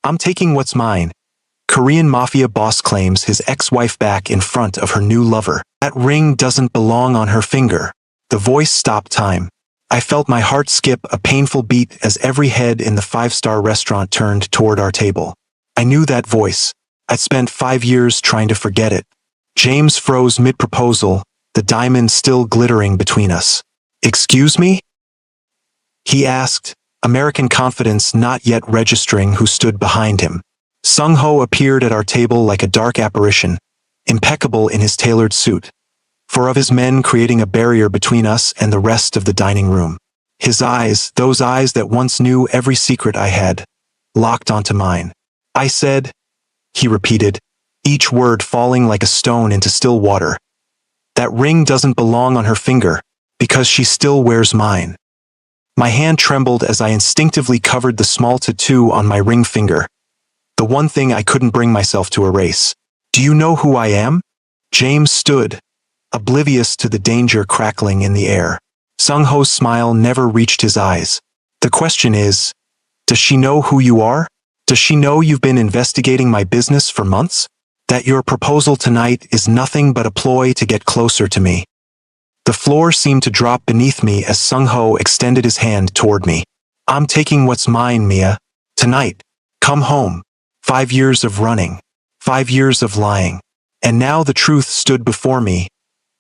I'm taking what's mine. Korean Mafia boss claims his ex-wife back in front of her new lover. That ring doesn't belong on her finger. The voice stopped time. I felt my heart skip a painful beat as every head in the five-star restaurant turned toward our table. I knew that voice. I'd spent 5 years trying to forget it. James froze mid-proposal, the diamond still glittering between us. "Excuse me?" he asked, American confidence not yet registering who stood behind him. Sung-ho appeared at our table like a dark apparition, impeccable in his tailored suit. 4 of his men creating a barrier between us and the rest of the dining room. His eyes, those eyes that once knew every secret I had, locked onto mine. "I said," he repeated, each word falling like a stone into still water. "That ring doesn't belong on her finger, because she still wears mine." My hand trembled as I instinctively covered the small tattoo on my ring finger, the one thing I couldn't bring myself to erase. "Do you know who I am?" James stood, oblivious to the danger crackling in the air. Sung-ho's smile never reached his eyes. "The question is, does she know who you are? Does she know you've been investigating my business for months? That your proposal tonight is nothing but a ploy to get closer to me?" The floor seemed to drop beneath me as Sung-ho extended his hand toward me. "I'm taking what's mine, Mia. Tonight. Come home. 5 years of running. 5 years of lying. And now the truth stood before me,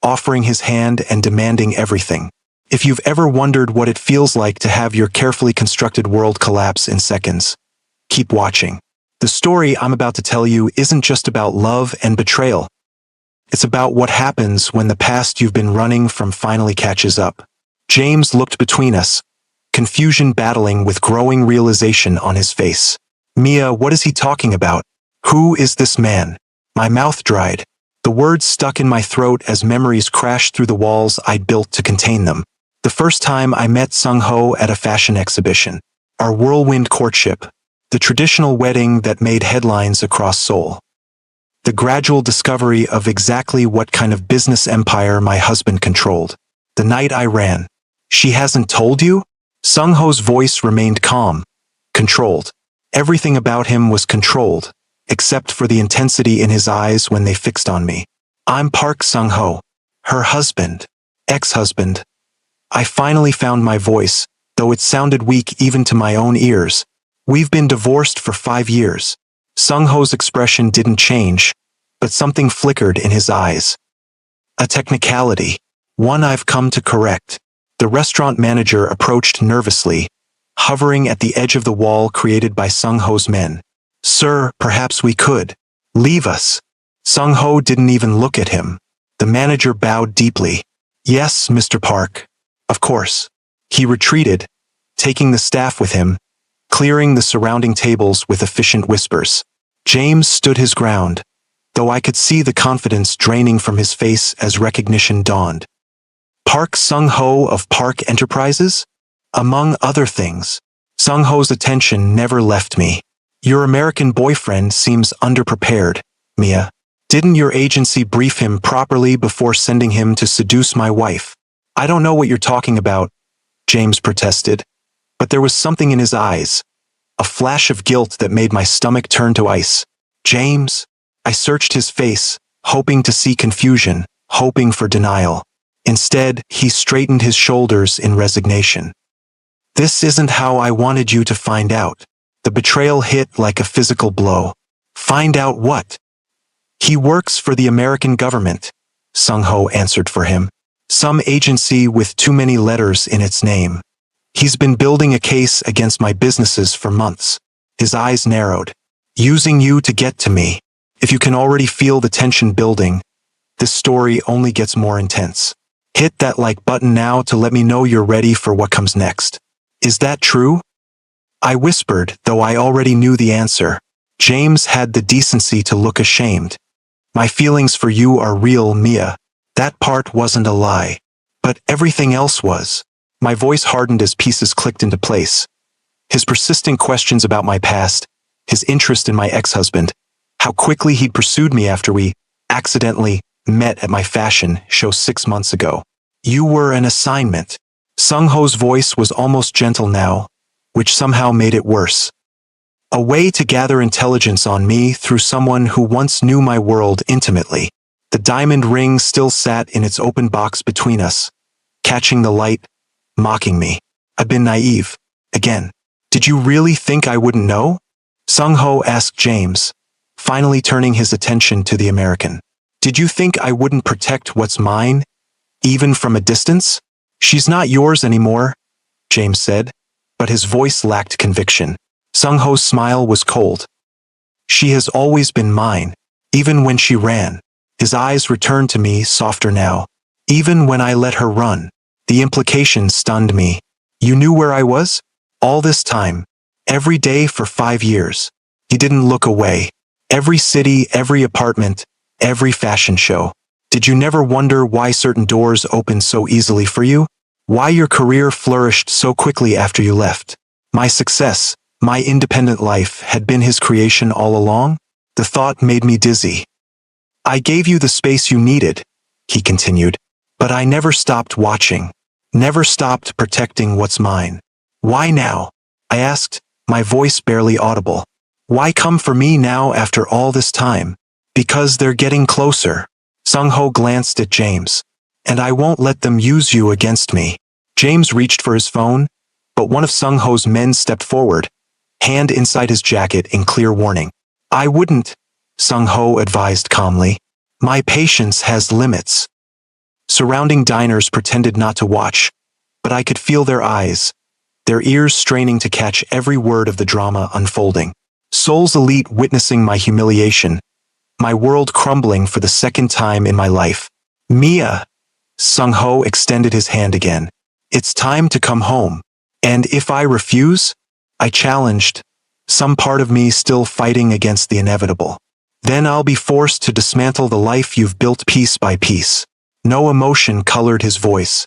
offering his hand and demanding everything. If you've ever wondered what it feels like to have your carefully constructed world collapse in seconds, keep watching. The story I'm about to tell you isn't just about love and betrayal. It's about what happens when the past you've been running from finally catches up. James looked between us, confusion battling with growing realization on his face. "Mia, what is he talking about? Who is this man?" My mouth dried. The words stuck in my throat as memories crashed through the walls I'd built to contain them. The first time I met Sung-ho at a fashion exhibition. Our whirlwind courtship. The traditional wedding that made headlines across Seoul. The gradual discovery of exactly what kind of business empire my husband controlled. The night I ran. "She hasn't told you?" Sung-ho's voice remained calm, controlled. Everything about him was controlled, except for the intensity in his eyes when they fixed on me. "I'm Park Sung-ho, her husband, ex-husband." I finally found my voice, though it sounded weak even to my own ears. "We've been divorced for 5 years. Sung-ho's expression didn't change, but something flickered in his eyes. "A technicality. One I've come to correct." The restaurant manager approached nervously, hovering at the edge of the wall created by Sung-ho's men. "Sir, perhaps we could. Leave us." Sung-ho didn't even look at him. The manager bowed deeply. "Yes, Mr. Park. Of course." He retreated, taking the staff with him, clearing the surrounding tables with efficient whispers. James stood his ground, though I could see the confidence draining from his face as recognition dawned. "Park Sung-ho of Park Enterprises?" Among other things. Sung-ho's attention never left me. "Your American boyfriend seems underprepared, Mia. Didn't your agency brief him properly before sending him to seduce my wife?" "I don't know what you're talking about," James protested. But there was something in his eyes, a flash of guilt that made my stomach turn to ice. "James?" I searched his face, hoping to see confusion, hoping for denial. Instead, he straightened his shoulders in resignation. "This isn't how I wanted you to find out." The betrayal hit like a physical blow. "Find out what?" "He works for the American government," Sung-ho answered for him. "Some agency with too many letters in its name. He's been building a case against my businesses for months." His eyes narrowed. "Using you to get to me. If you can already feel the tension building, this story only gets more intense. Hit that like button now to let me know you're ready for what comes next." "Is that true?" I whispered, though I already knew the answer. James had the decency to look ashamed. "My feelings for you are real, Mia. That part wasn't a lie. But everything else was." My voice hardened as pieces clicked into place. His persistent questions about my past, his interest in my ex-husband, how quickly he'd pursued me after we accidentally met at my fashion show 6 months ago. "You were an assignment." Sung-ho's voice was almost gentle now, which somehow made it worse. A way to gather intelligence on me through someone who once knew my world intimately. The diamond ring still sat in its open box between us, catching the light, mocking me. I've been naive. Again. Did you really think I wouldn't know? Sung-ho asked James, finally turning his attention to the American. Did you think I wouldn't protect what's mine, even from a distance? She's not yours anymore, James said, but his voice lacked conviction. Sung-ho's smile was cold. She has always been mine, even when she ran. His eyes returned to me softer now. Even when I let her run. The implication stunned me. You knew where I was? All this time. Every day for 5 years. He didn't look away. Every city, every apartment, every fashion show. Did you never wonder why certain doors opened so easily for you? Why your career flourished so quickly after you left? My success, my independent life had been his creation all along? The thought made me dizzy. I gave you the space you needed, he continued, but I never stopped watching, never stopped protecting what's mine. Why now? I asked, my voice barely audible. Why come for me now after all this time? Because they're getting closer. Sung-ho glanced at James. And I won't let them use you against me. James reached for his phone, but one of Sung-ho's men stepped forward, hand inside his jacket in clear warning. I wouldn't, Sung-ho advised calmly. My patience has limits. Surrounding diners pretended not to watch, but I could feel their eyes, their ears straining to catch every word of the drama unfolding. Seoul's elite witnessing my humiliation, my world crumbling for the second time in my life. Mia, Sung-ho extended his hand again. It's time to come home. And if I refuse? I challenged, some part of me still fighting against the inevitable. Then I'll be forced to dismantle the life you've built piece by piece. No emotion colored his voice.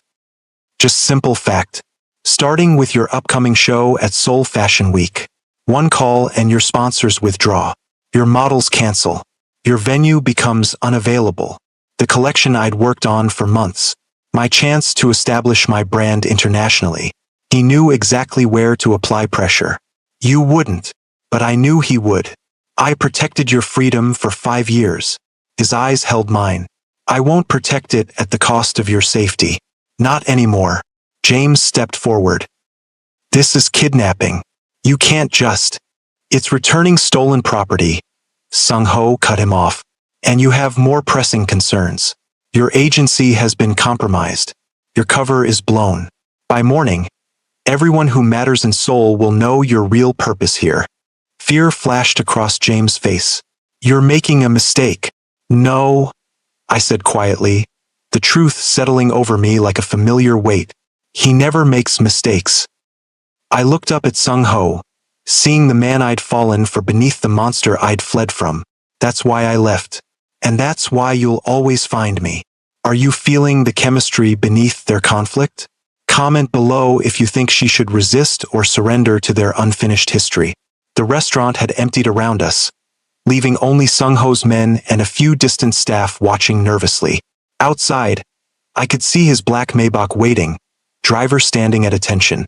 Just simple fact. Starting with your upcoming show at Seoul Fashion Week. One call and your sponsors withdraw. Your models cancel. Your venue becomes unavailable. The collection I'd worked on for months. My chance to establish my brand internationally. He knew exactly where to apply pressure. You wouldn't, but I knew he would. I protected your freedom for 5 years. His eyes held mine. I won't protect it at the cost of your safety. Not anymore. James stepped forward. This is kidnapping. You can't just. It's returning stolen property. Sung-ho cut him off. And you have more pressing concerns. Your agency has been compromised. Your cover is blown. By morning, everyone who matters in Seoul will know your real purpose here. Fear flashed across James' face. You're making a mistake. No, I said quietly, the truth settling over me like a familiar weight. He never makes mistakes. I looked up at Sung-ho, seeing the man I'd fallen for beneath the monster I'd fled from. That's why I left. And that's why you'll always find me. Are you feeling the chemistry beneath their conflict? Comment below if you think she should resist or surrender to their unfinished history. The restaurant had emptied around us, leaving only Sung-ho's men and a few distant staff watching nervously. Outside, I could see his black Maybach waiting, driver standing at attention.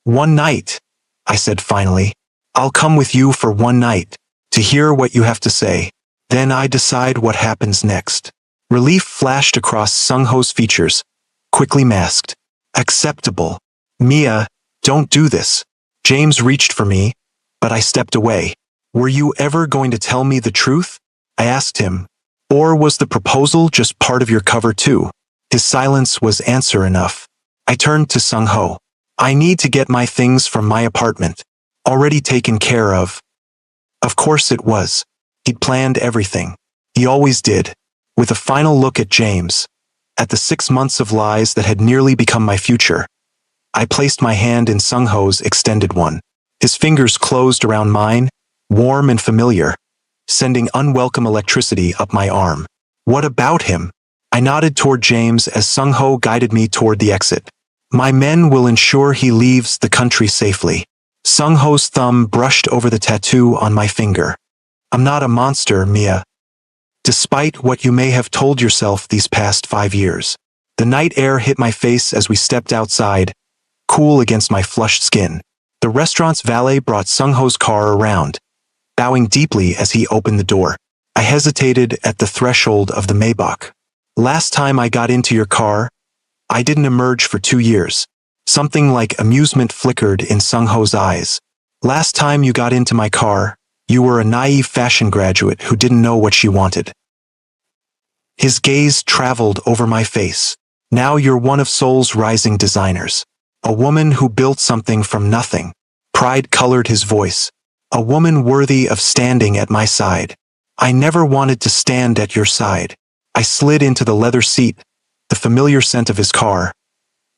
One night, I said finally. I'll come with you for one night, to hear what you have to say. Then I decide what happens next. Relief flashed across Sung-ho's features, quickly masked. Acceptable. Mia, don't do this. James reached for me, but I stepped away. Were you ever going to tell me the truth? I asked him. Or was the proposal just part of your cover too? His silence was answer enough. I turned to Sung-ho. I need to get my things from my apartment. Already taken care of. Of course it was. He'd planned everything. He always did. With a final look at James, at the 6 months of lies that had nearly become my future, I placed my hand in Sung-ho's extended one. His fingers closed around mine, warm and familiar, sending unwelcome electricity up my arm. What about him? I nodded toward James as Sung-ho guided me toward the exit. My men will ensure he leaves the country safely. Sung-ho's thumb brushed over the tattoo on my finger. I'm not a monster, Mia. Despite what you may have told yourself these past 5 years. The night air hit my face as we stepped outside, cool against my flushed skin. The restaurant's valet brought Sung-ho's car around, bowing deeply as he opened the door. I hesitated at the threshold of the Maybach. Last time I got into your car, I didn't emerge for 2 years. Something like amusement flickered in Sung-ho's eyes. Last time you got into my car, you were a naive fashion graduate who didn't know what she wanted. His gaze traveled over my face. Now you're one of Seoul's rising designers. A woman who built something from nothing. Pride colored his voice. A woman worthy of standing at my side. I never wanted to stand at your side. I slid into the leather seat, the familiar scent of his car.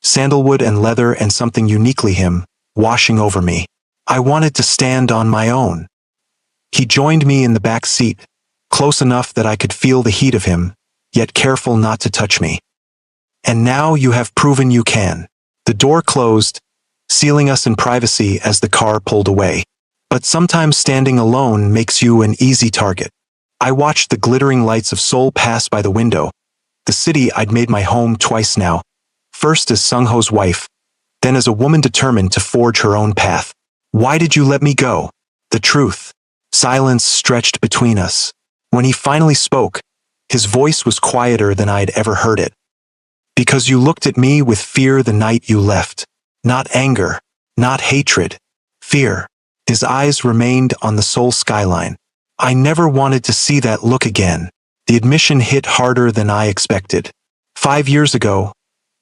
Sandalwood and leather and something uniquely him, washing over me. I wanted to stand on my own. He joined me in the back seat, close enough that I could feel the heat of him, yet careful not to touch me. And now you have proven you can. The door closed, sealing us in privacy as the car pulled away. But sometimes standing alone makes you an easy target. I watched the glittering lights of Seoul pass by the window, the city I'd made my home twice now, first as Sung-ho's wife, then as a woman determined to forge her own path. Why did you let me go? The truth. Silence stretched between us. When he finally spoke, his voice was quieter than I'd ever heard it. Because you looked at me with fear the night you left. Not anger, not hatred, fear. His eyes remained on the Seoul skyline. I never wanted to see that look again. The admission hit harder than I expected. 5 years ago,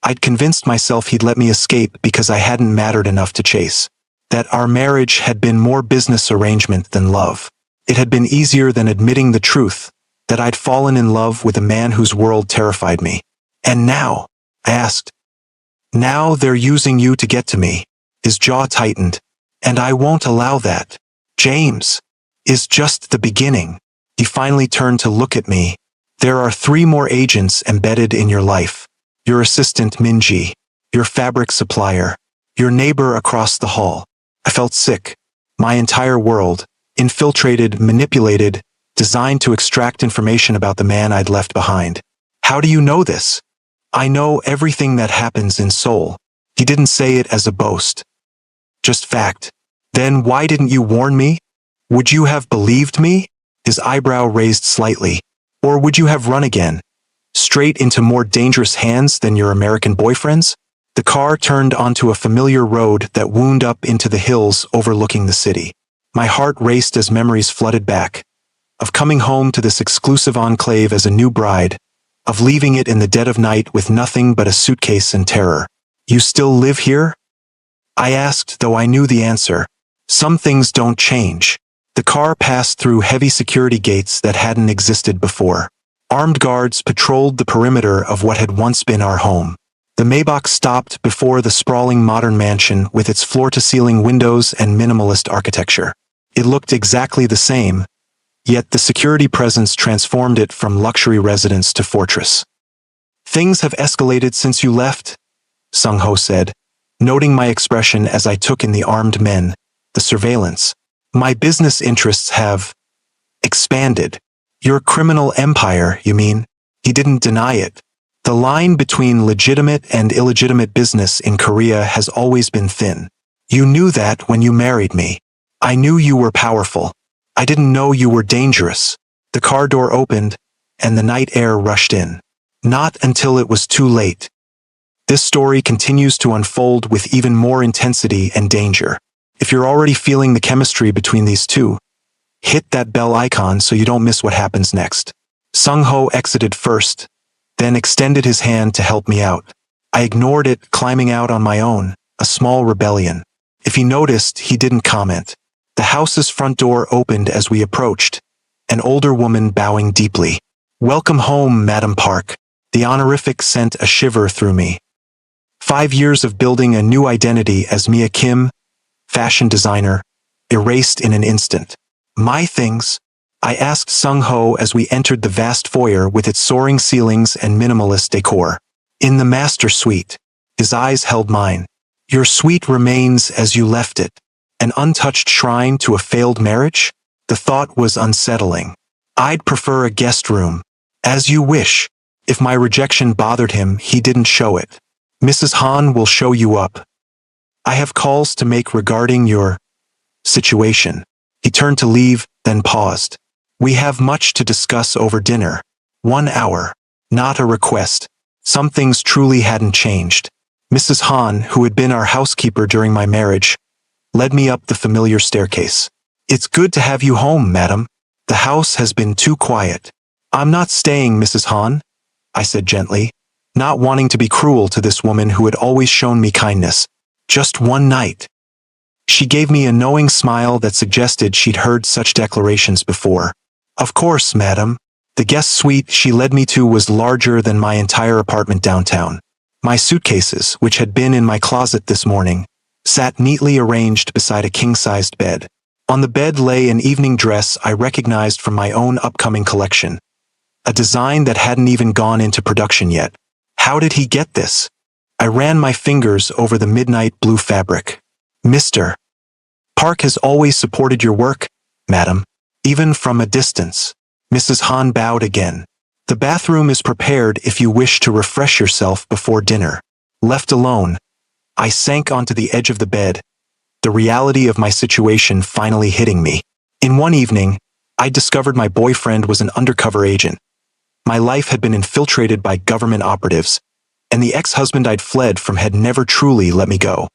I'd convinced myself he'd let me escape because I hadn't mattered enough to chase. That our marriage had been more business arrangement than love. It had been easier than admitting the truth, that I'd fallen in love with a man whose world terrified me. And now, I asked. Now they're using you to get to me. His jaw tightened. And I won't allow that. James is just the beginning. He finally turned to look at me. There are 3 more agents embedded in your life. Your assistant Minji, your fabric supplier, your neighbor across the hall. I felt sick. My entire world, infiltrated, manipulated, designed to extract information about the man I'd left behind. How do you know this? I know everything that happens in Seoul. He didn't say it as a boast. Just fact. Then why didn't you warn me? Would you have believed me? His eyebrow raised slightly. Or would you have run again? Straight into more dangerous hands than your American boyfriends? The car turned onto a familiar road that wound up into the hills overlooking the city. My heart raced as memories flooded back. Of coming home to this exclusive enclave as a new bride. Of leaving it in the dead of night with nothing but a suitcase and terror. You still live here? I asked, though I knew the answer. Some things don't change. The car passed through heavy security gates that hadn't existed before. Armed guards patrolled the perimeter of what had once been our home. The Maybach stopped before the sprawling modern mansion with its floor-to-ceiling windows and minimalist architecture. It looked exactly the same, yet the security presence transformed it from luxury residence to fortress. Things have escalated since you left, Sung-ho said, noting my expression as I took in the armed men, the surveillance. My business interests have expanded. Your criminal empire, you mean? He didn't deny it. The line between legitimate and illegitimate business in Korea has always been thin. You knew that when you married me. I knew you were powerful. I didn't know you were dangerous. The car door opened, and the night air rushed in. Not until it was too late. This story continues to unfold with even more intensity and danger. If you're already feeling the chemistry between these two, hit that bell icon so you don't miss what happens next. Sung-ho exited first, then extended his hand to help me out. I ignored it, climbing out on my own, a small rebellion. If he noticed, he didn't comment. The house's front door opened as we approached, an older woman bowing deeply. Welcome home, Madam Park. The honorific sent a shiver through me. 5 years of building a new identity as Mia Kim, fashion designer, erased in an instant. My things? I asked Sung-ho as we entered the vast foyer with its soaring ceilings and minimalist decor. In the master suite. His eyes held mine. Your suite remains as you left it. An untouched shrine to a failed marriage? The thought was unsettling. I'd prefer a guest room. As you wish. If my rejection bothered him, he didn't show it. Mrs. Han will show you up. I have calls to make regarding your situation. He turned to leave, then paused. We have much to discuss over dinner. 1 hour. Not a request. Some things truly hadn't changed. Mrs. Han, who had been our housekeeper during my marriage, led me up the familiar staircase. It's good to have you home, madam. The house has been too quiet. I'm not staying, Mrs. Han, I said gently, not wanting to be cruel to this woman who had always shown me kindness. Just one night. She gave me a knowing smile that suggested she'd heard such declarations before. Of course, madam. The guest suite she led me to was larger than my entire apartment downtown. My suitcases, which had been in my closet this morning, sat neatly arranged beside a king-sized bed. On the bed lay an evening dress I recognized from my own upcoming collection. A design that hadn't even gone into production yet. How did he get this? I ran my fingers over the midnight blue fabric. Mr. Park has always supported your work, madam, even from a distance. Mrs. Han bowed again. The bathroom is prepared if you wish to refresh yourself before dinner. Left alone, I sank onto the edge of the bed, the reality of my situation finally hitting me. In one evening, I discovered my boyfriend was an undercover agent. My life had been infiltrated by government operatives, and the ex-husband I'd fled from had never truly let me go.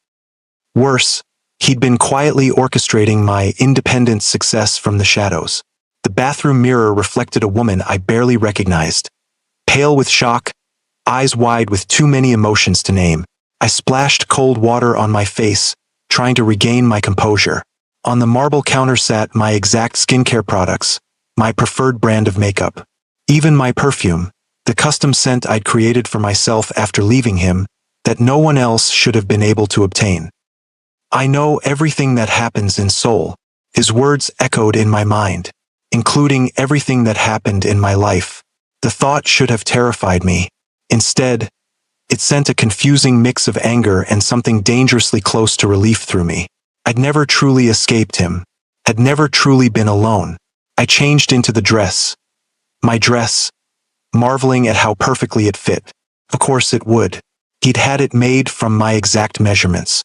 Worse, he'd been quietly orchestrating my independent success from the shadows. The bathroom mirror reflected a woman I barely recognized. Pale with shock, eyes wide with too many emotions to name, I splashed cold water on my face, trying to regain my composure. On the marble counter sat my exact skincare products, my preferred brand of makeup. Even my perfume, the custom scent I'd created for myself after leaving him, that no one else should have been able to obtain. I know everything that happens in Seoul. His words echoed in my mind, including everything that happened in my life. The thought should have terrified me. Instead, it sent a confusing mix of anger and something dangerously close to relief through me. I'd never truly escaped him, had never truly been alone. I changed into the dress. My dress, marveling at how perfectly it fit. Of course it would. He'd had it made from my exact measurements.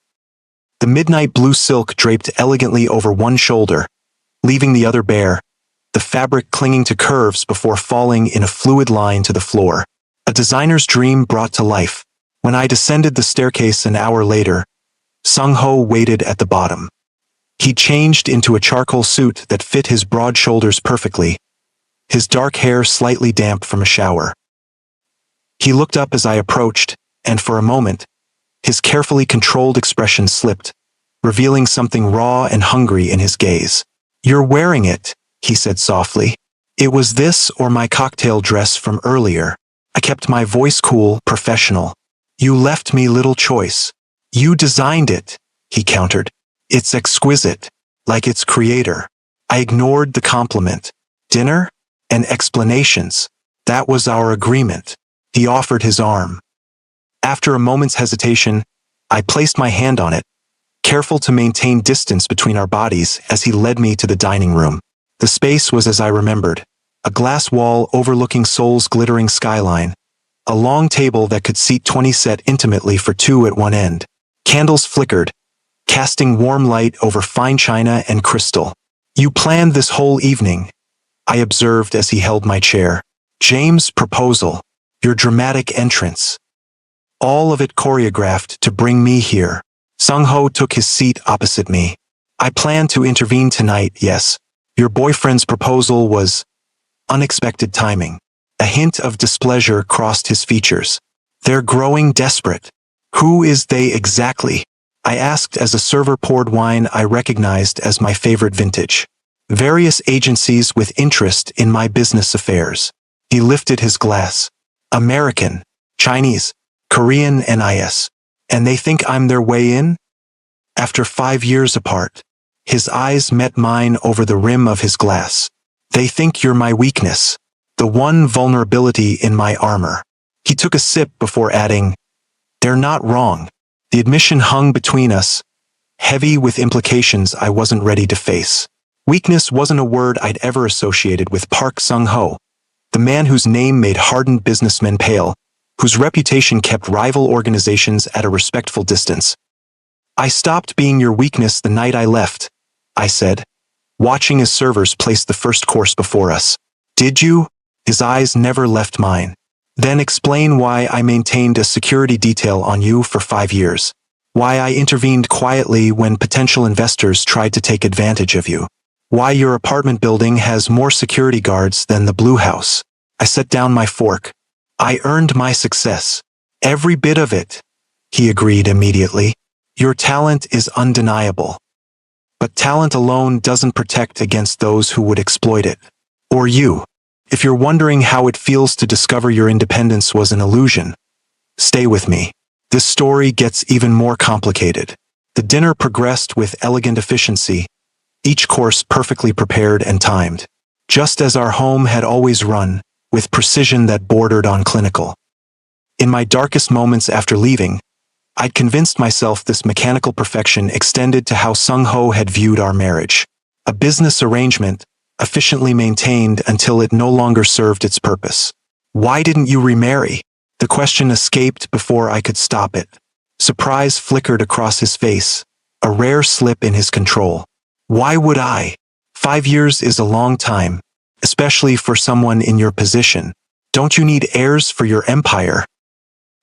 The midnight blue silk draped elegantly over one shoulder, leaving the other bare, the fabric clinging to curves before falling in a fluid line to the floor. A designer's dream brought to life. When I descended the staircase an hour later, Sung-ho waited at the bottom. He changed into a charcoal suit that fit his broad shoulders perfectly, his dark hair slightly damp from a shower. He looked up as I approached, and for a moment, his carefully controlled expression slipped, revealing something raw and hungry in his gaze. "You're wearing it," he said softly. It was this or my cocktail dress from earlier. I kept my voice cool, professional. "You left me little choice. You designed it," he countered. "It's exquisite, like its creator." I ignored the compliment. Dinner? And explanations. That was our agreement. He offered his arm. After a moment's hesitation, I placed my hand on it, careful to maintain distance between our bodies as he led me to the dining room. The space was as I remembered, a glass wall overlooking Seoul's glittering skyline, a long table that could seat 20 set intimately for two at one end. Candles flickered, casting warm light over fine china and crystal. "You planned this whole evening," I observed as he held my chair. "James' proposal, your dramatic entrance. All of it choreographed to bring me here." Sung-ho took his seat opposite me. "I planned to intervene tonight, yes. Your boyfriend's proposal was unexpected timing." A hint of displeasure crossed his features. "They're growing desperate." "Who is they exactly?" I asked as a server poured wine I recognized as my favorite vintage. "Various agencies with interest in my business affairs." He lifted his glass. "American, Chinese, Korean NIS. And they think I'm their way in?" After 5 years apart, his eyes met mine over the rim of his glass. "They think you're my weakness, the one vulnerability in my armor." He took a sip before adding, "They're not wrong." The admission hung between us, heavy with implications I wasn't ready to face. Weakness wasn't a word I'd ever associated with Park Sung-ho, the man whose name made hardened businessmen pale, whose reputation kept rival organizations at a respectful distance. I stopped being your weakness the night I left, I said, watching as servers placed the first course before us. Did you? His eyes never left mine. Then explain why I maintained a security detail on you for 5 years. Why I intervened quietly when potential investors tried to take advantage of you. Why your apartment building has more security guards than the Blue House. I set down my fork. I earned my success. Every bit of it. He agreed immediately. Your talent is undeniable. But talent alone doesn't protect against those who would exploit it. Or you. If you're wondering how it feels to discover your independence was an illusion, stay with me. This story gets even more complicated. The dinner progressed with elegant efficiency, each course perfectly prepared and timed, just as our home had always run, with precision that bordered on clinical. In my darkest moments after leaving, I'd convinced myself this mechanical perfection extended to how Sung-ho had viewed our marriage. A business arrangement, efficiently maintained until it no longer served its purpose. Why didn't you remarry? The question escaped before I could stop it. Surprise flickered across his face, a rare slip in his control. Why would I? 5 years is a long time, especially for someone in your position. Don't you need heirs for your empire?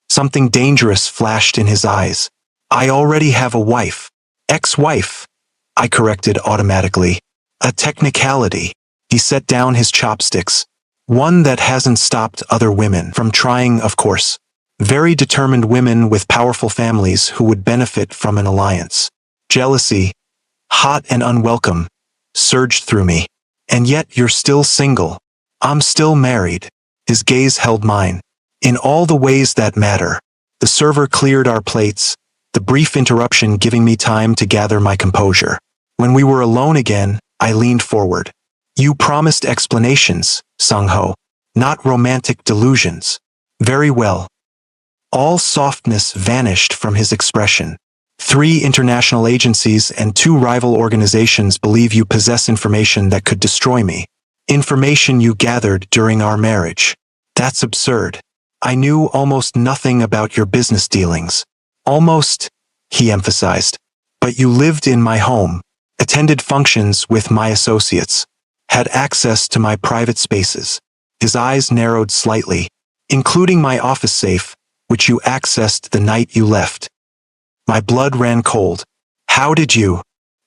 Something dangerous flashed in his eyes. I already have a wife. Ex-wife. I corrected automatically. A technicality. He set down his chopsticks. One that hasn't stopped other women from trying, of course. Very determined women with powerful families who would benefit from an alliance. Jealousy, hot and unwelcome, surged through me. And yet you're still single. I'm still married. His gaze held mine. In all the ways that matter. The server cleared our plates, the brief interruption giving me time to gather my composure. When we were alone again, I leaned forward. You promised explanations, Sung-ho, not romantic delusions. Very well. All softness vanished from his expression. 3 international agencies and 2 rival organizations believe you possess information that could destroy me. Information you gathered during our marriage. That's absurd. I knew almost nothing about your business dealings. Almost, he emphasized. But you lived in my home, attended functions with my associates, had access to my private spaces. His eyes narrowed slightly, including my office safe, which you accessed the night you left. My blood ran cold. How did you?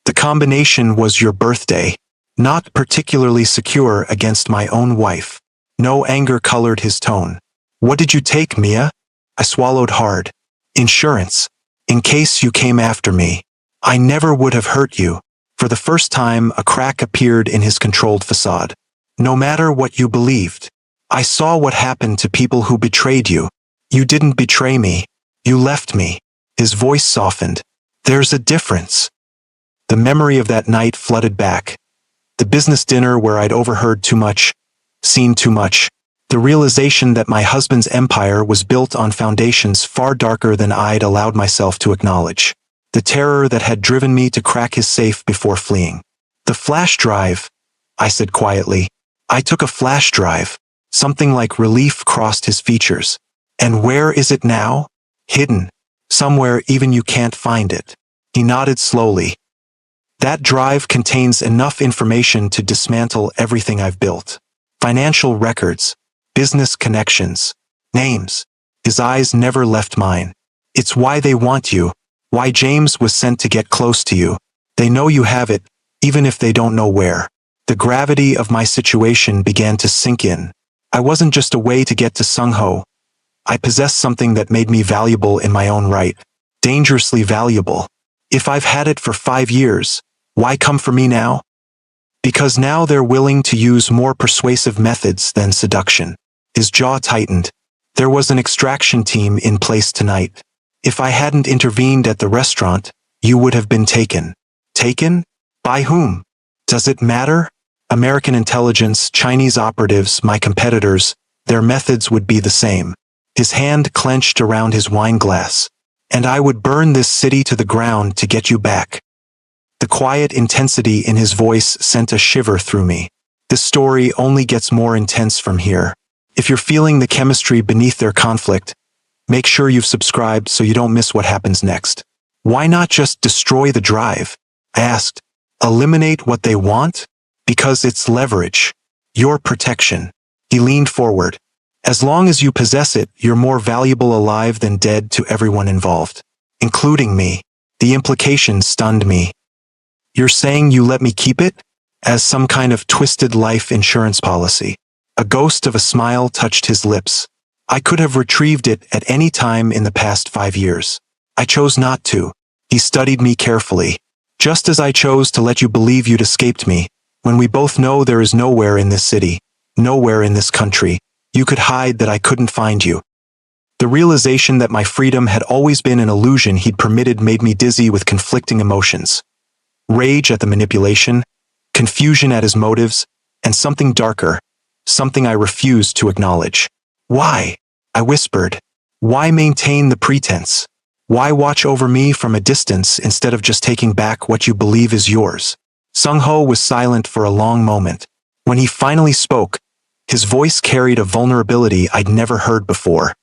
The combination was your birthday, not particularly secure against my own wife. No anger colored his tone. What did you take, Mia? I swallowed hard. Insurance. In case you came after me. I never would have hurt you. For the first time, a crack appeared in his controlled facade. No matter what you believed. I saw what happened to people who betrayed you. You didn't betray me. You left me. His voice softened. There's a difference. The memory of that night flooded back. The business dinner where I'd overheard too much, seen too much. The realization that my husband's empire was built on foundations far darker than I'd allowed myself to acknowledge. The terror that had driven me to crack his safe before fleeing. The flash drive, I said quietly. I took a flash drive. Something like relief crossed his features. And where is it now? Hidden. Somewhere even you can't find it. He nodded slowly. That drive contains enough information to dismantle everything I've built. Financial records. Business connections. Names. His eyes never left mine. It's why they want you. Why James was sent to get close to you. They know you have it, even if they don't know where. The gravity of my situation began to sink in. I wasn't just a way to get to Sung-ho. I possessed something that made me valuable in my own right. Dangerously valuable. If I've had it for 5 years, why come for me now? Because now they're willing to use more persuasive methods than seduction. His jaw tightened. There was an extraction team in place tonight. If I hadn't intervened at the restaurant, you would have been taken. Taken? By whom? Does it matter? American intelligence, Chinese operatives, my competitors, their methods would be the same. His hand clenched around his wine glass. And I would burn this city to the ground to get you back. The quiet intensity in his voice sent a shiver through me. This story only gets more intense from here. If you're feeling the chemistry beneath their conflict, make sure you've subscribed so you don't miss what happens next. Why not just destroy the drive? I asked. Eliminate what they want? Because it's leverage. Your protection. He leaned forward. As long as you possess it, you're more valuable alive than dead to everyone involved, including me. The implication stunned me. You're saying you let me keep it? As some kind of twisted life insurance policy. A ghost of a smile touched his lips. I could have retrieved it at any time in the past 5 years. I chose not to. He studied me carefully. Just as I chose to let you believe you'd escaped me, when we both know there is nowhere in this city, nowhere in this country, you could hide that I couldn't find you. The realization that my freedom had always been an illusion he'd permitted made me dizzy with conflicting emotions. Rage at the manipulation, confusion at his motives, and something darker, something I refused to acknowledge. Why? I whispered. Why maintain the pretense? Why watch over me from a distance instead of just taking back what you believe is yours? Sung-ho was silent for a long moment. When he finally spoke, his voice carried a vulnerability I'd never heard before.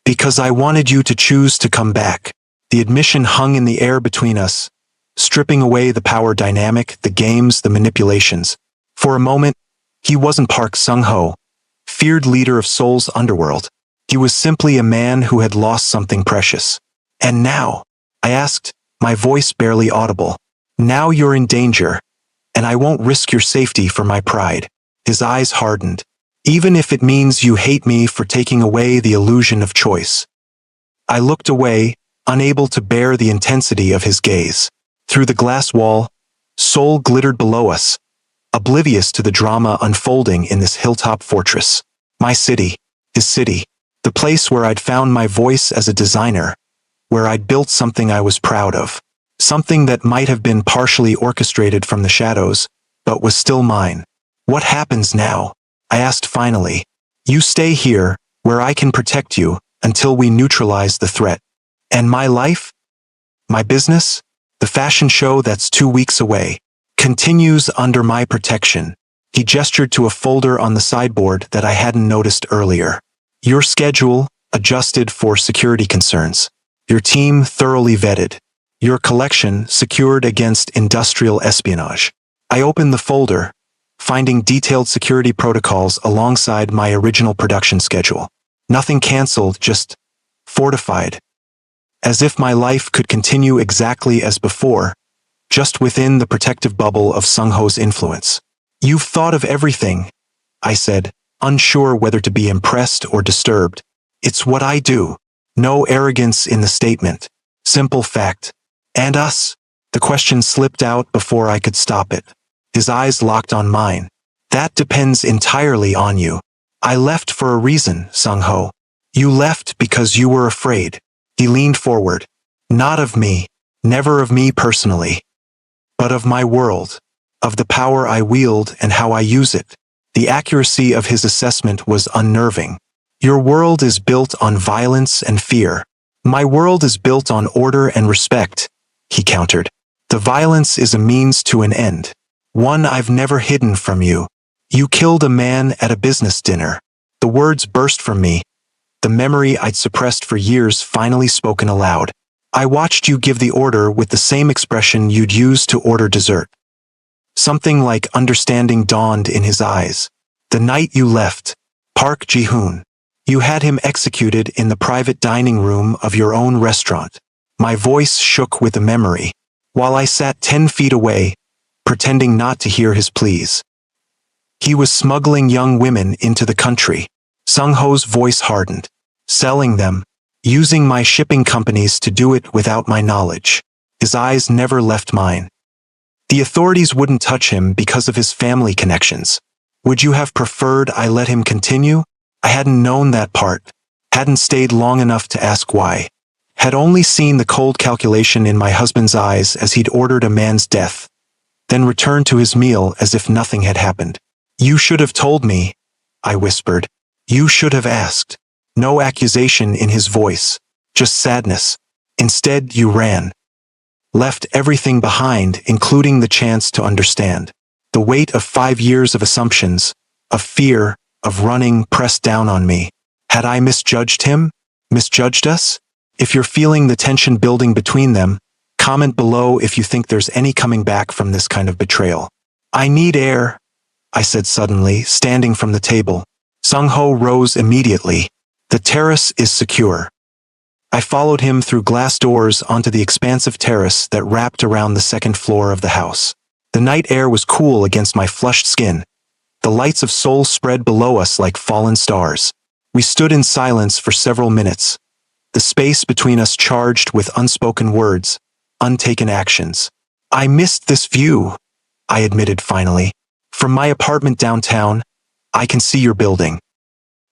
Because I wanted you to choose to come back. The admission hung in the air between us, stripping away the power dynamic, the games, the manipulations. For a moment, he wasn't Park Sung-ho, feared leader of Seoul's underworld. He was simply a man who had lost something precious. And now, I asked, my voice barely audible. Now you're in danger, and I won't risk your safety for my pride. His eyes hardened. Even if it means you hate me for taking away the illusion of choice. I looked away, unable to bear the intensity of his gaze. Through the glass wall, Seoul glittered below us, oblivious to the drama unfolding in this hilltop fortress. My city, his city, the place where I'd found my voice as a designer, where I'd built something I was proud of, something that might have been partially orchestrated from the shadows, but was still mine. What happens now? I asked finally. You stay here, where I can protect you, until we neutralize the threat. And my life? My business? The fashion show that's 2 weeks away, continues under my protection. He gestured to a folder on the sideboard that I hadn't noticed earlier. Your schedule, adjusted for security concerns. Your team thoroughly vetted. Your collection secured against industrial espionage. I opened the folder, finding detailed security protocols alongside my original production schedule. Nothing canceled, just fortified. As if my life could continue exactly as before, just within the protective bubble of Sung-ho's influence. You've thought of everything, I said, unsure whether to be impressed or disturbed. It's what I do. No arrogance in the statement. Simple fact. And us? The question slipped out before I could stop it. His eyes locked on mine. That depends entirely on you. I left for a reason, Sung-ho. You left because you were afraid. He leaned forward. Not of me, never of me personally, but of my world, of the power I wield and how I use it. The accuracy of his assessment was unnerving. Your world is built on violence and fear. My world is built on order and respect, he countered. The violence is a means to an end. One I've never hidden from you. You killed a man at a business dinner. The words burst from me. The memory I'd suppressed for years finally spoken aloud. I watched you give the order with the same expression you'd use to order dessert. Something like understanding dawned in his eyes. The night you left, Park Ji-hoon, you had him executed in the private dining room of your own restaurant. My voice shook with the memory, while I sat 10 feet away, pretending not to hear his pleas. He was smuggling young women into the country. Sung-ho's voice hardened. Selling them, using my shipping companies to do it without my knowledge. His eyes never left mine. The authorities wouldn't touch him because of his family connections. Would you have preferred I let him continue? I hadn't known that part, hadn't stayed long enough to ask why. Had only seen the cold calculation in my husband's eyes as he'd ordered a man's death, then returned to his meal as if nothing had happened. You should have told me, I whispered. You should have asked. No accusation in his voice, just sadness. Instead, you ran. Left everything behind, including the chance to understand. The weight of 5 years of assumptions, of fear, of running pressed down on me. Had I misjudged him? Misjudged us? If you're feeling the tension building between them, Comment below if you think there's any coming back from this kind of betrayal. I need air, I said suddenly, standing from the table. Sung-ho rose immediately. The terrace is secure. I followed him through glass doors onto the expansive terrace that wrapped around the second floor of the house. The night air was cool against my flushed skin. The lights of Seoul spread below us like fallen stars. We stood in silence for several minutes, the space between us charged with unspoken words, untaken actions. I missed this view, I admitted finally. From my apartment downtown, I can see your building.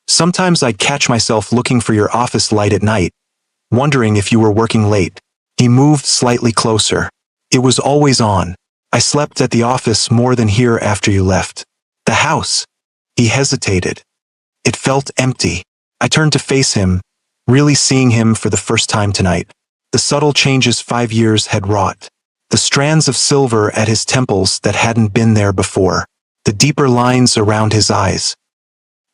Sometimes I'd catch myself looking for your office light at night, wondering if you were working late. He moved slightly closer. It was always on. I slept at the office more than here after you left. The house. He hesitated. It felt empty. I turned to face him, really seeing him for the first time tonight. The subtle changes 5 years had wrought. The strands of silver at his temples that hadn't been there before. The deeper lines around his eyes.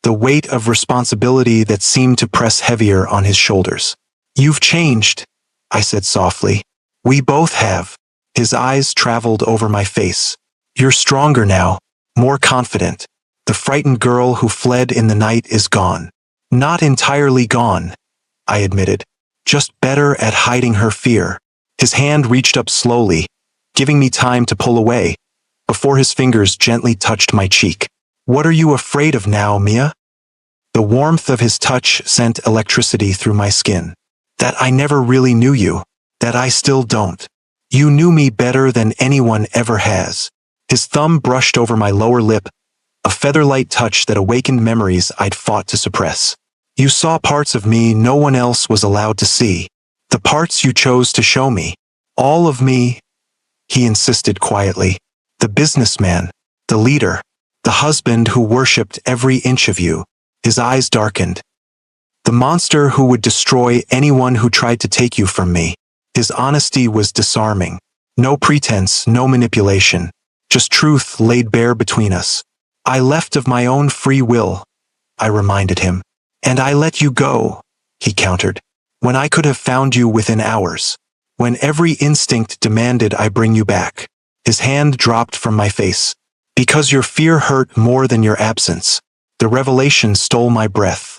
The weight of responsibility that seemed to press heavier on his shoulders. You've changed, I said softly. We both have. His eyes traveled over my face. You're stronger now, more confident. The frightened girl who fled in the night is gone. Not entirely gone, I admitted. Just better at hiding her fear. His hand reached up slowly, giving me time to pull away, before his fingers gently touched my cheek. What are you afraid of now, Mia? The warmth of his touch sent electricity through my skin. That I never really knew you. That I still don't. You knew me better than anyone ever has. His thumb brushed over my lower lip, a feather-light touch that awakened memories I'd fought to suppress. You saw parts of me no one else was allowed to see. The parts you chose to show me. All of me, he insisted quietly. The businessman, the leader, the husband who worshipped every inch of you. His eyes darkened. The monster who would destroy anyone who tried to take you from me. His honesty was disarming. No pretense, no manipulation. Just truth laid bare between us. I left of my own free will, I reminded him. And I let you go, he countered. When I could have found you within hours. When every instinct demanded I bring you back. His hand dropped from my face. Because your fear hurt more than your absence. The revelation stole my breath.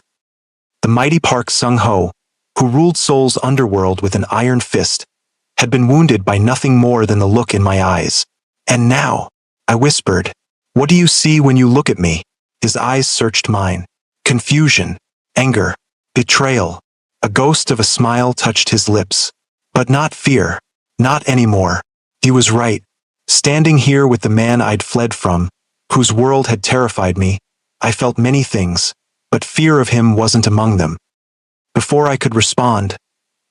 The mighty Park Sung-ho, who ruled Seoul's underworld with an iron fist, had been wounded by nothing more than the look in my eyes. And now, I whispered, what do you see when you look at me? His eyes searched mine. Confusion, anger, betrayal. A ghost of a smile touched his lips. But not fear. Not anymore. He was right. Standing here with the man I'd fled from, whose world had terrified me, I felt many things, but fear of him wasn't among them. Before I could respond,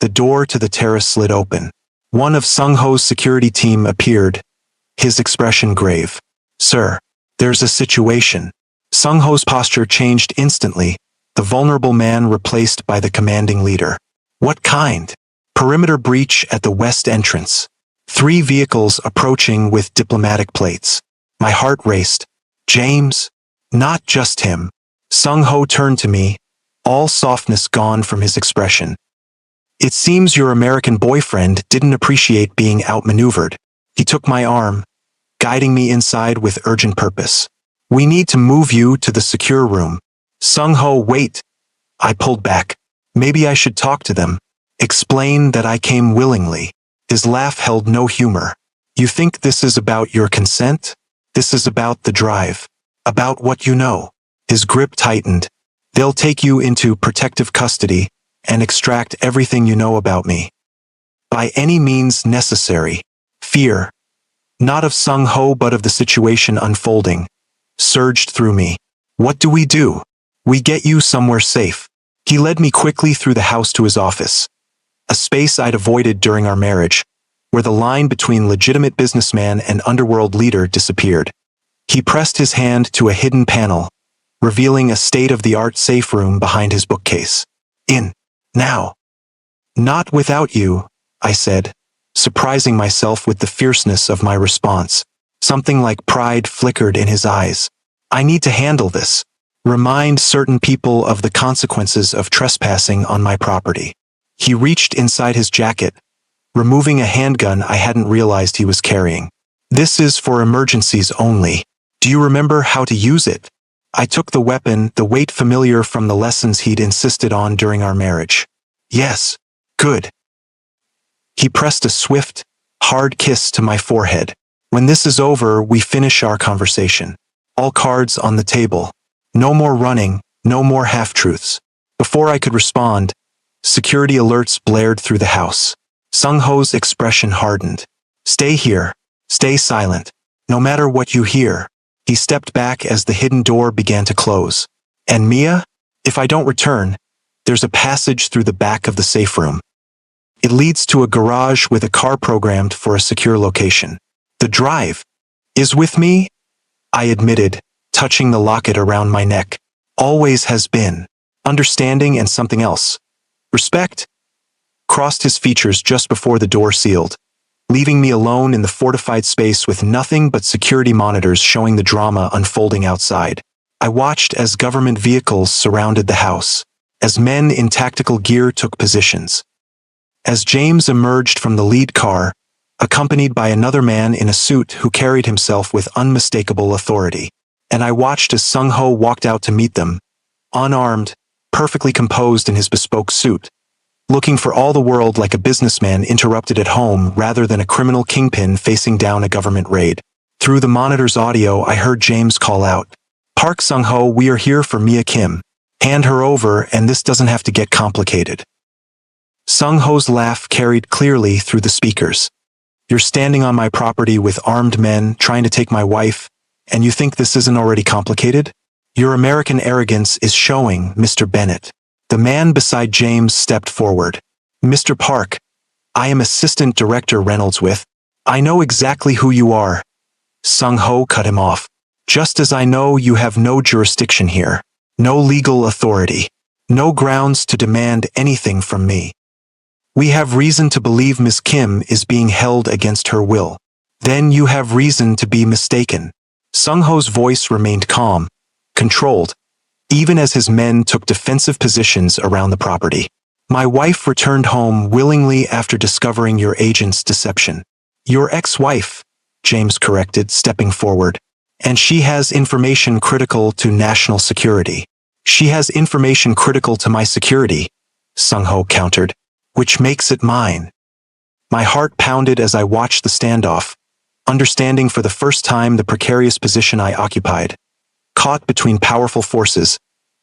the door to the terrace slid open. One of Sung-ho's security team appeared, his expression grave. Sir, there's a situation. Sung-ho's posture changed instantly, the vulnerable man replaced by the commanding leader. What kind? Perimeter breach at the west entrance. 3 vehicles approaching with diplomatic plates. My heart raced. James? Not just him. Sung-ho turned to me, all softness gone from his expression. It seems your American boyfriend didn't appreciate being outmaneuvered. He took my arm, guiding me inside with urgent purpose. We need to move you to the secure room. Sung-ho, wait. I pulled back. Maybe I should talk to them. Explain that I came willingly. His laugh held no humor. You think this is about your consent? This is about the drive. About what you know. His grip tightened. They'll take you into protective custody and extract everything you know about me. By any means necessary. Fear, not of Sung-ho but of the situation unfolding, surged through me. What do? We get you somewhere safe. He led me quickly through the house to his office, a space I'd avoided during our marriage, where the line between legitimate businessman and underworld leader disappeared. He pressed his hand to a hidden panel, revealing a state-of-the-art safe room behind his bookcase. In. Now. Not without you, I said, surprising myself with the fierceness of my response. Something like pride flickered in his eyes. I need to handle this. Remind certain people of the consequences of trespassing on my property. He reached inside his jacket, removing a handgun I hadn't realized he was carrying. This is for emergencies only. Do you remember how to use it? I took the weapon, the weight familiar from the lessons he'd insisted on during our marriage. Yes. Good. He pressed a swift, hard kiss to my forehead. When this is over, we finish our conversation. All cards on the table. No more running, no more half-truths. Before I could respond, security alerts blared through the house. Sung-ho's expression hardened. Stay here. Stay silent. No matter what you hear. He stepped back as the hidden door began to close. And Mia? If I don't return, there's a passage through the back of the safe room. It leads to a garage with a car programmed for a secure location. The drive is with me, I admitted, touching the locket around my neck. Always has been. Understanding and something else. Respect? Crossed his features just before the door sealed, leaving me alone in the fortified space with nothing but security monitors showing the drama unfolding outside. I watched as government vehicles surrounded the house, as men in tactical gear took positions. As James emerged from the lead car, accompanied by another man in a suit who carried himself with unmistakable authority, and I watched as Sung-ho walked out to meet them, unarmed, perfectly composed in his bespoke suit, looking for all the world like a businessman interrupted at home rather than a criminal kingpin facing down a government raid. Through the monitor's audio, I heard James call out, "Park Sung-ho, we are here for Mia Kim. Hand her over and this doesn't have to get complicated." Sung-ho's laugh carried clearly through the speakers. "You're standing on my property with armed men trying to take my wife, and you think this isn't already complicated? Your American arrogance is showing, Mr. Bennett." The man beside James stepped forward. "Mr. Park, I am Assistant Director Reynolds with. I know exactly who you are." Sung-ho cut him off. "Just as I know you have no jurisdiction here, no legal authority, no grounds to demand anything from me. We have reason to believe Miss Kim is being held against her will. Then you have reason to be mistaken." Sung-ho's voice remained calm, controlled, even as his men took defensive positions around the property. "My wife returned home willingly after discovering your agent's deception." "Your ex-wife," James corrected, stepping forward. "And she has information critical to national security." "She has information critical to my security," Sung-ho countered, "which makes it mine." My heart pounded as I watched the standoff, understanding for the first time the precarious position I occupied. Caught between powerful forces,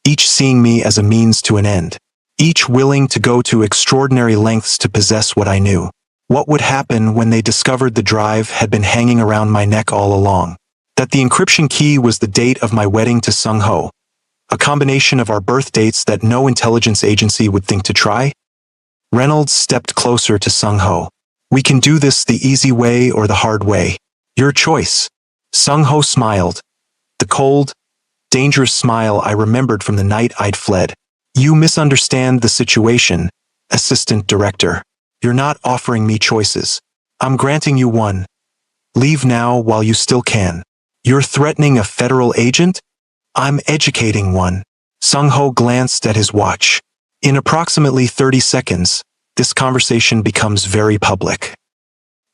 each seeing me as a means to an end, each willing to go to extraordinary lengths to possess what I knew. What would happen when they discovered the drive had been hanging around my neck all along? That the encryption key was the date of my wedding to Sung-ho, a combination of our birth dates that no intelligence agency would think to try? Reynolds stepped closer to Sung-ho. "We can do this the easy way or the hard way. Your choice." Sung-ho smiled. The cold, dangerous smile I remembered from the night I'd fled. "You misunderstand the situation, Assistant Director. You're not offering me choices. I'm granting you one. Leave now while you still can." "You're threatening a federal agent?" "I'm educating one." Sung-ho glanced at his watch. "In approximately 30 seconds, this conversation becomes very public.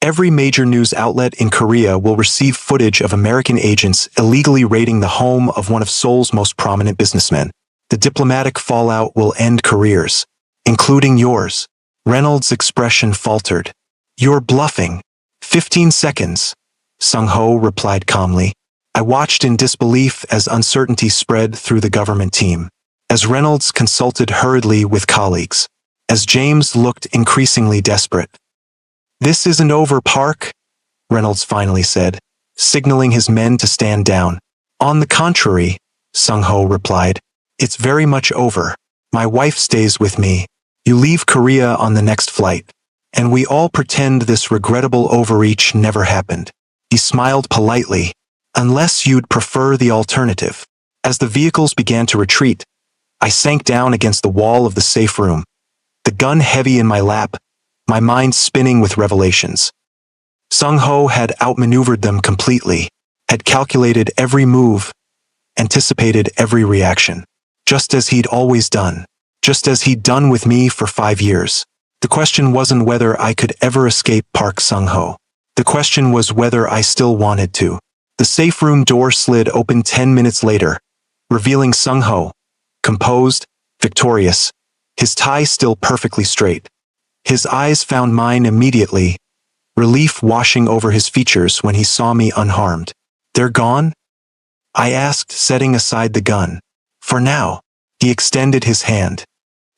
Every major news outlet in Korea will receive footage of American agents illegally raiding the home of one of Seoul's most prominent businessmen. The diplomatic fallout will end careers, including yours." Reynolds' expression faltered. "You're bluffing." 15 seconds, Sung-ho replied calmly. I watched in disbelief as uncertainty spread through the government team, as Reynolds consulted hurriedly with colleagues, as James looked increasingly desperate. "This isn't over, Park," Reynolds finally said, signaling his men to stand down. "On the contrary," Sung-ho replied, "it's very much over. My wife stays with me. You leave Korea on the next flight, and we all pretend this regrettable overreach never happened." He smiled politely. "Unless you'd prefer the alternative." As the vehicles began to retreat, I sank down against the wall of the safe room, the gun heavy in my lap, my mind spinning with revelations. Sung-ho had outmaneuvered them completely, had calculated every move, anticipated every reaction, just as he'd always done, just as he'd done with me for 5 years. The question wasn't whether I could ever escape Park Sung-ho. The question was whether I still wanted to. The safe room door slid open 10 minutes later, revealing Sung-ho, composed, victorious, his tie still perfectly straight. His eyes found mine immediately, relief washing over his features when he saw me unharmed. "They're gone?" I asked, setting aside the gun. "For now." He extended his hand.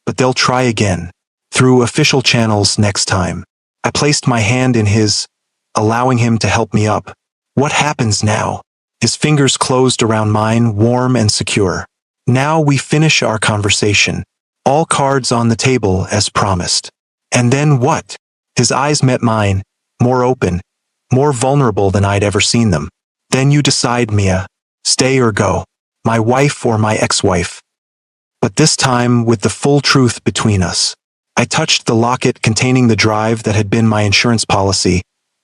"But they'll try again. Through official channels next time." I placed my hand in his, allowing him to help me up. "What happens now?" His fingers closed around mine, warm and secure. "Now we finish our conversation. All cards on the table as promised." "And then what?" His eyes met mine, more open, more vulnerable than I'd ever seen them. "Then you decide, Mia. Stay or go. My wife or my ex-wife." But this time with the full truth between us. I touched the locket containing the drive that had been my insurance policy,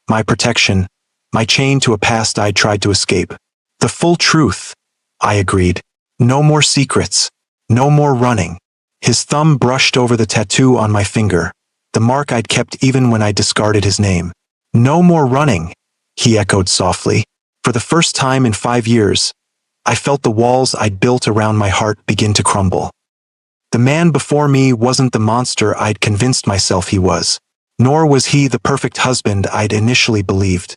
my protection, my chain to a past I'd tried to escape. "The full truth," I agreed. "No more secrets. No more running." His thumb brushed over the tattoo on my finger, the mark I'd kept even when I discarded his name. "No more running," he echoed softly. For the first time in 5 years, I felt the walls I'd built around my heart begin to crumble. The man before me wasn't the monster I'd convinced myself he was, nor was he the perfect husband I'd initially believed.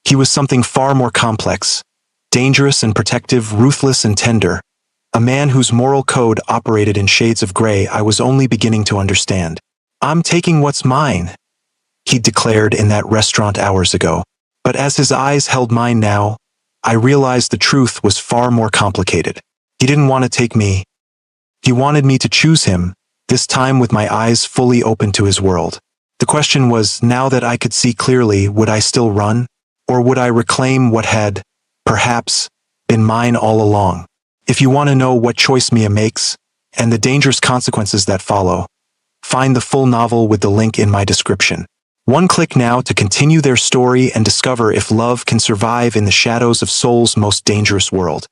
He was something far more complex, dangerous and protective, ruthless and tender, a man whose moral code operated in shades of gray I was only beginning to understand. "I'm taking what's mine," he declared in that restaurant hours ago. But as his eyes held mine now, I realized the truth was far more complicated. He didn't want to take me. He wanted me to choose him, this time with my eyes fully open to his world. The question was, now that I could see clearly, would I still run? Or would I reclaim what had, perhaps, been mine all along? If you want to know what choice Mia makes, and the dangerous consequences that follow, find the full novel with the link in my description. One click now to continue their story and discover if love can survive in the shadows of Seoul's most dangerous world.